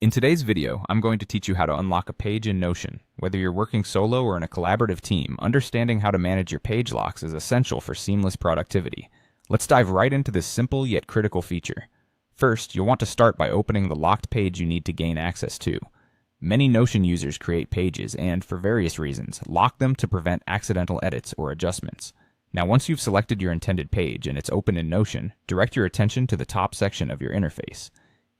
In today's video, I'm going to teach you how to unlock a page in Notion. Whether you're working solo or in a collaborative team, understanding how to manage your page locks is essential for seamless productivity. Let's dive right into this simple yet critical feature. First, you'll want to start by opening the locked page you need to gain access to. Many Notion users create pages and, for various reasons, lock them to prevent accidental edits or adjustments. Now, once you've selected your intended page and it's open in Notion, direct your attention to the top section of your interface.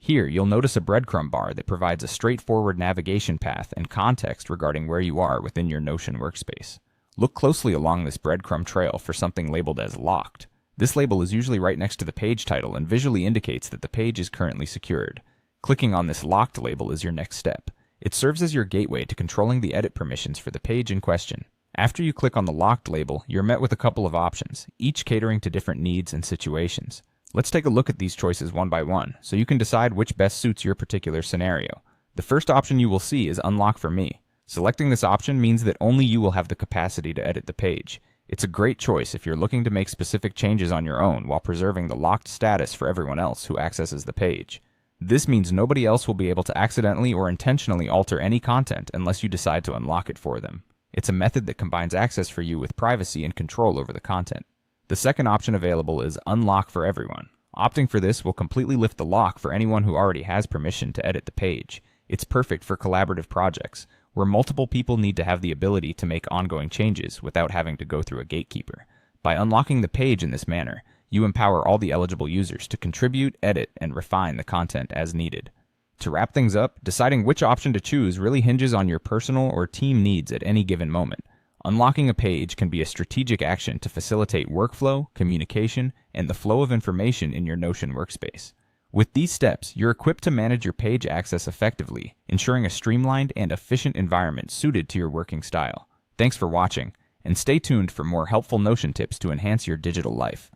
Here, you'll notice a breadcrumb bar that provides a straightforward navigation path and context regarding where you are within your Notion workspace. Look closely along this breadcrumb trail for something labeled as locked. This label is usually right next to the page title and visually indicates that the page is currently secured. Clicking on this locked label is your next step. It serves as your gateway to controlling the edit permissions for the page in question. After you click on the locked label, you're met with a couple of options, each catering to different needs and situations. Let's take a look at these choices one by one, so you can decide which best suits your particular scenario. The first option you will see is Unlock for Me. Selecting this option means that only you will have the capacity to edit the page. It's a great choice if you're looking to make specific changes on your own while preserving the locked status for everyone else who accesses the page. This means nobody else will be able to accidentally or intentionally alter any content unless you decide to unlock it for them. It's a method that combines access for you with privacy and control over the content. The second option available is Unlock for Everyone. Opting for this will completely lift the lock for anyone who already has permission to edit the page. It's perfect for collaborative projects, where multiple people need to have the ability to make ongoing changes without having to go through a gatekeeper. By unlocking the page in this manner, you empower all the eligible users to contribute, edit, and refine the content as needed. To wrap things up, deciding which option to choose really hinges on your personal or team needs at any given moment. Unlocking a page can be a strategic action to facilitate workflow, communication, and the flow of information in your Notion workspace. With these steps, you're equipped to manage your page access effectively, ensuring a streamlined and efficient environment suited to your working style. Thanks for watching, and stay tuned for more helpful Notion tips to enhance your digital life.